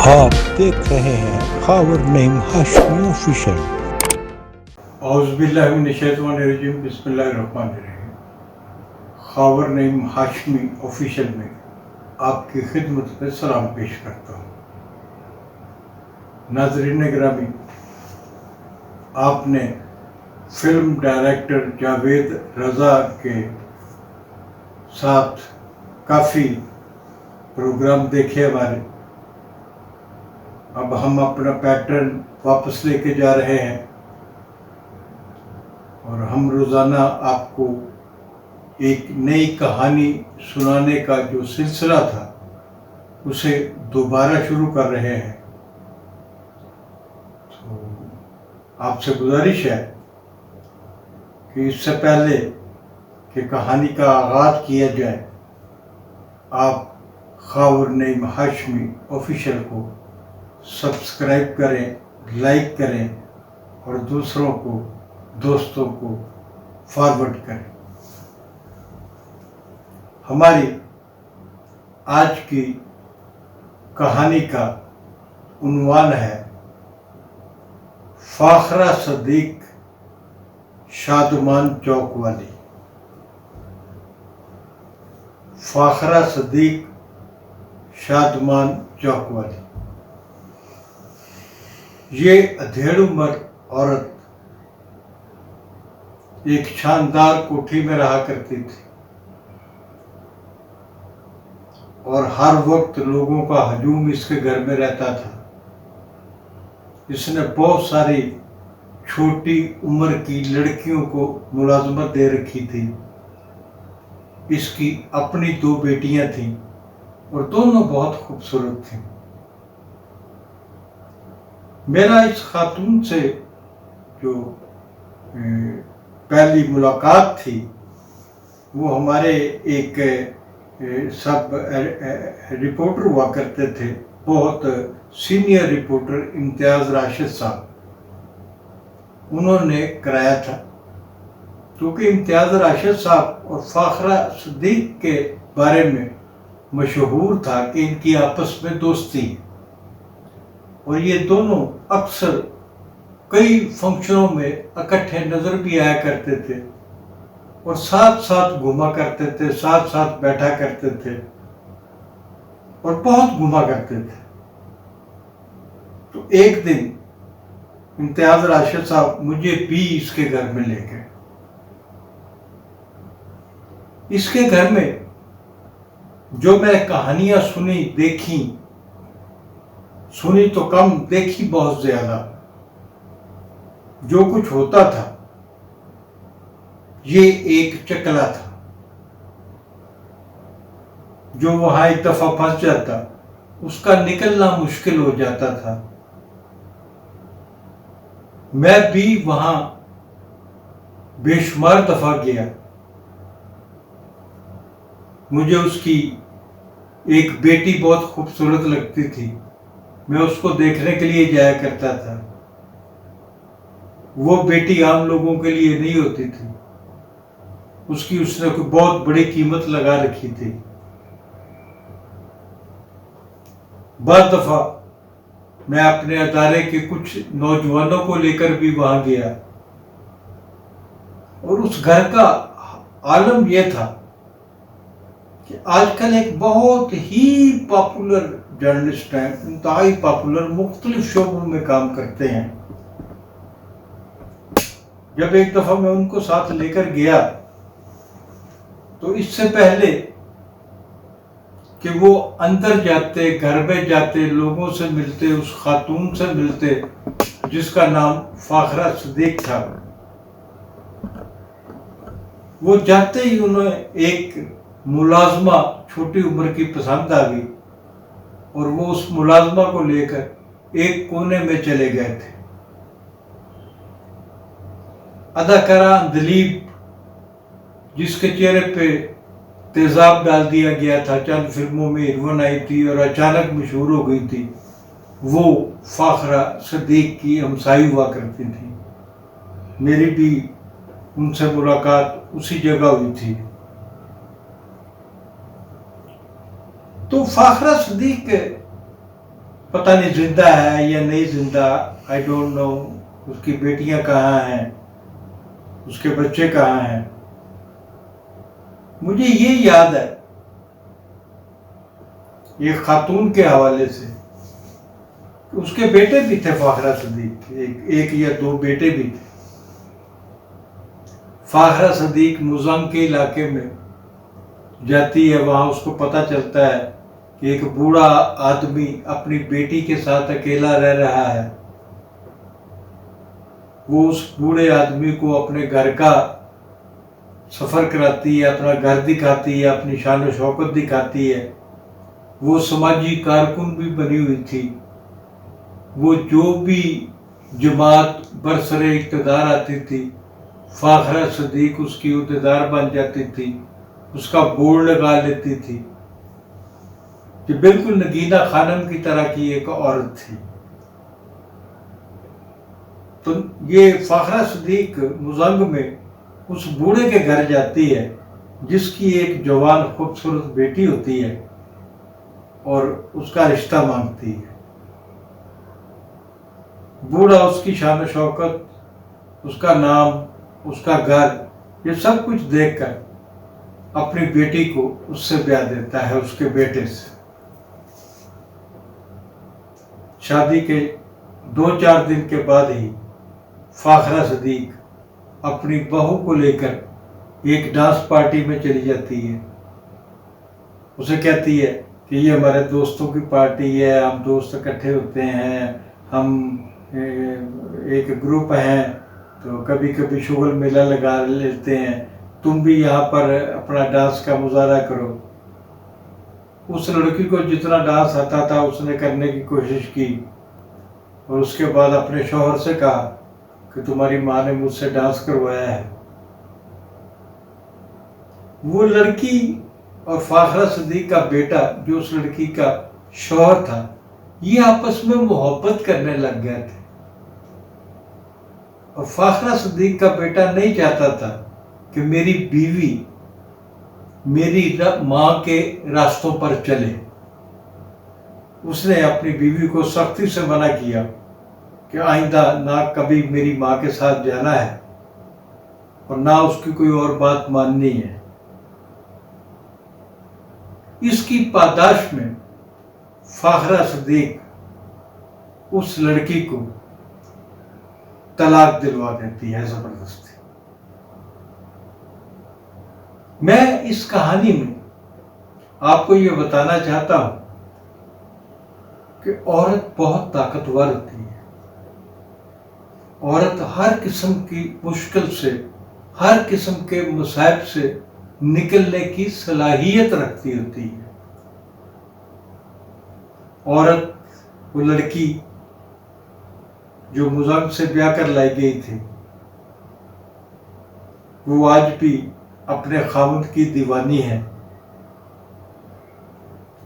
آپ دیکھ رہے ہیں خاور نعیم ہاشمی آفیشل۔ اعوذ باللہ من الشیطان الرجیم، بسم اللہ الرحمن الرحیم۔ خاور نعیم ہاشمی آفیشل میں آپ کی خدمت میں سلام پیش کرتا ہوں۔ ناظرین گرامی، آپ نے فلم ڈائریکٹر جاوید رضا کے ساتھ کافی پروگرام دیکھے ہمارے۔ اب ہم اپنا پیٹرن واپس لے کے جا رہے ہیں اور ہم روزانہ آپ کو ایک نئی کہانی سنانے کا جو سلسلہ تھا اسے دوبارہ شروع کر رہے ہیں۔ تو آپ سے گزارش ہے کہ اس سے پہلے کہ کہانی کا آغاز کیا جائے، آپ خاور نعیم ہاشمی آفیشل کو سبسکرائب کریں، لائک کریں اور دوستوں کو فارورڈ کریں۔ ہماری آج کی کہانی کا عنوان ہے فاخرہ صدیق شادمان چوک والی۔ فاخرہ صدیق شادمان چوک والی یہ ادھیڑ عمر عورت ایک شاندار کوٹھی میں رہا کرتی تھی اور ہر وقت لوگوں کا ہجوم اس کے گھر میں رہتا تھا۔ اس نے بہت ساری چھوٹی عمر کی لڑکیوں کو ملازمت دے رکھی تھی۔ اس کی اپنی 2 بیٹیاں تھیں اور دونوں بہت خوبصورت تھیں۔ میرا اس خاتون سے جو پہلی ملاقات تھی وہ ہمارے ایک سب رپورٹر ہوا کرتے تھے، بہت سینئر رپورٹر امتیاز راشد صاحب، انہوں نے کرایا تھا، کیونکہ امتیاز راشد صاحب اور فاخرہ صدیق کے بارے میں مشہور تھا کہ ان کی آپس میں دوستی، اور یہ دونوں اکثر کئی فنکشنوں میں اکٹھے نظر بھی آیا کرتے تھے اور ساتھ ساتھ گھوما کرتے تھے، ساتھ ساتھ بیٹھا کرتے تھے اور بہت گھوما کرتے تھے۔ تو ایک دن امتیاز راشد صاحب مجھے بھی اس کے گھر میں لے گئے۔ اس کے گھر میں جو میں کہانیاں سنی تو کم، دیکھی بہت زیادہ۔ جو کچھ ہوتا تھا یہ ایک چکلا تھا، جو وہاں ایک دفعہ پھنس جاتا اس کا نکلنا مشکل ہو جاتا تھا۔ میں بھی وہاں بے شمار دفعہ گیا۔ مجھے اس کی ایک بیٹی بہت خوبصورت لگتی تھی، میں اس کو دیکھنے کے لیے جایا کرتا تھا۔ وہ بیٹی عام لوگوں کے لیے نہیں ہوتی تھی، اس نے کوئی بہت بڑی قیمت لگا رکھی تھی۔ بعض دفعہ میں اپنے ادارے کے کچھ نوجوانوں کو لے کر بھی وہاں گیا، اور اس گھر کا عالم یہ تھا کہ آج کل ایک بہت ہی پاپولر جرنلسٹ ہیں، انتہائی پاپولر، مختلف شعبوں میں کام کرتے ہیں۔ جب ایک دفعہ میں ان کو ساتھ لے کر گیا تو اس سے پہلے کہ وہ اندر جاتے، گھر میں جاتے، لوگوں سے ملتے، اس خاتون سے ملتے جس کا نام فاخرہ صدیق تھا، وہ جاتے ہی انہیں ایک ملازمہ چھوٹی عمر کی پسند آ گئی اور وہ اس ملازمہ کو لے کر ایک کونے میں چلے گئے تھے۔ اداکارہ اندلیب، جس کے چہرے پہ تیزاب ڈال دیا گیا تھا، چند فلموں میں ہیروئن آئی تھی اور اچانک مشہور ہو گئی تھی، وہ فاخرہ صدیق کی ہمسائی ہوا کرتی تھی۔ میری بھی ان سے ملاقات اسی جگہ ہوئی تھی۔ تو فاخرہ صدیق پتہ نہیں زندہ ہے یا نہیں زندہ، آئی ڈونٹ نو، اس کی بیٹیاں کہاں ہیں، اس کے بچے کہاں ہیں۔ مجھے یہ یاد ہے ایک خاتون کے حوالے سے کہ اس کے بیٹے بھی تھے فاخرہ صدیق، ایک یا دو بیٹے بھی تھے۔ فاخرہ صدیق مزنگ کے علاقے میں جاتی ہے، وہاں اس کو پتہ چلتا ہے کہ ایک بوڑھا آدمی اپنی بیٹی کے ساتھ اکیلا رہ رہا ہے۔ وہ اس بوڑھے آدمی کو اپنے گھر کا سفر کراتی ہے، اپنا گھر دکھاتی ہے، اپنی شان و شوکت دکھاتی ہے۔ وہ سماجی کارکن بھی بنی ہوئی تھی، وہ جو بھی جماعت برسر اقتدار آتی تھی فاخرہ صدیق اس کی عہدیدار بن جاتی تھی، اس کا بورڈ لگا لیتی تھی، کہ بالکل نگینہ خانم کی طرح کی ایک عورت تھی۔ تو یہ فاخرہ صدیق مزنگ میں اس بوڑھے کے گھر جاتی ہے جس کی ایک جوان خوبصورت بیٹی ہوتی ہے اور اس کا رشتہ مانگتی ہے۔ بوڑھا اس کی شان و شوکت، اس کا نام، اس کا گھر، یہ سب کچھ دیکھ کر اپنی بیٹی کو اس سے بیاہ دیتا ہے، اس کے بیٹے سے۔ شادی کے 2-4 دن کے بعد ہی فاخرہ صدیق اپنی بہو کو لے کر ایک ڈانس پارٹی میں چلی جاتی ہے۔ اسے کہتی ہے کہ یہ ہمارے دوستوں کی پارٹی ہے، ہم دوست اکٹھے ہوتے ہیں، ہم ایک گروپ ہیں، تو کبھی کبھی شغل میلہ لگا لیتے ہیں، تم بھی یہاں پر اپنا ڈانس کا مظاہرہ کرو۔ اس لڑکی کو جتنا ڈانس آتا تھا اس نے کرنے کی کوشش کی، اور اس کے بعد اپنے شوہر سے کہا کہ تمہاری ماں نے مجھ سے ڈانس کروایا ہے۔ وہ لڑکی اور فاخرہ صدیق کا بیٹا جو اس لڑکی کا شوہر تھا، یہ آپس میں محبت کرنے لگ گئے تھے، اور فاخرہ صدیق کا بیٹا نہیں چاہتا تھا کہ میری بیوی میری ماں کے راستوں پر چلے۔ اس نے اپنی بیوی کو سختی سے منع کیا کہ آئندہ نہ کبھی میری ماں کے ساتھ جانا ہے اور نہ اس کی کوئی اور بات ماننی ہے۔ اس کی پاداش میں فاخرہ صدیق اس لڑکی کو طلاق دلوا دیتی ہے زبردستی۔ میں اس کہانی میں آپ کو یہ بتانا چاہتا ہوں کہ عورت بہت طاقتور ہوتی ہے۔ عورت ہر قسم کی مشکل سے، ہر قسم کے مصائب سے نکلنے کی صلاحیت رکھتی ہوتی ہے۔ عورت، وہ لڑکی جو مزنگ سے بیاہ کر لائی گئی تھی، وہ آج بھی اپنے خاوند کی دیوانی ہے،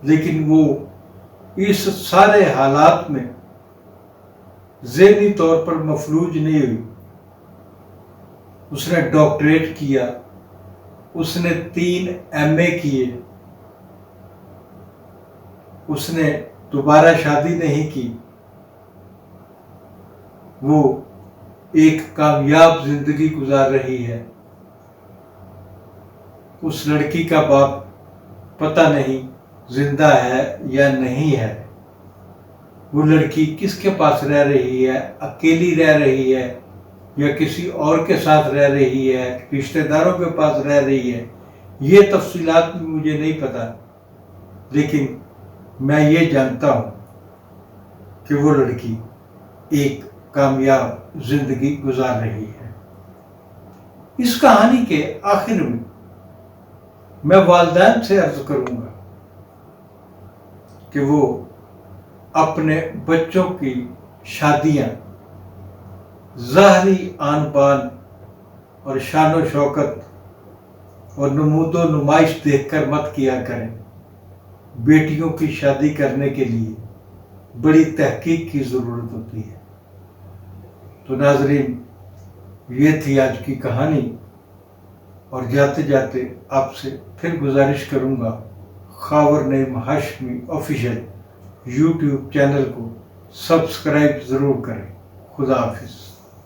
لیکن وہ اس سارے حالات میں ذہنی طور پر مفلوج نہیں ہوئی۔ اس نے ڈاکٹریٹ کیا، اس نے 3 MA کیے، اس نے دوبارہ شادی نہیں کی۔ وہ ایک کامیاب زندگی گزار رہی ہے۔ اس لڑکی کا باپ پتہ نہیں زندہ ہے یا نہیں ہے۔ وہ لڑکی کس کے پاس رہ رہی ہے، اکیلی رہ رہی ہے یا کسی اور کے ساتھ رہ رہی ہے، رشتہ داروں کے پاس رہ رہی ہے، یہ تفصیلات بھی مجھے نہیں پتہ، لیکن میں یہ جانتا ہوں کہ وہ لڑکی ایک کامیاب زندگی گزار رہی ہے۔ اس کہانی کے آخر میں والدین سے عرض کروں گا کہ وہ اپنے بچوں کی شادیاں ظاہری آن بان اور شان و شوکت اور نمود و نمائش دیکھ کر مت کیا کریں۔ بیٹیوں کی شادی کرنے کے لیے بڑی تحقیق کی ضرورت ہوتی ہے۔ تو ناظرین، یہ تھی آج کی کہانی، اور جاتے جاتے آپ سے پھر گزارش کروں گا، خاور نعیم ہاشمی آفیشل یوٹیوب چینل کو سبسکرائب ضرور کریں. خدا حافظ.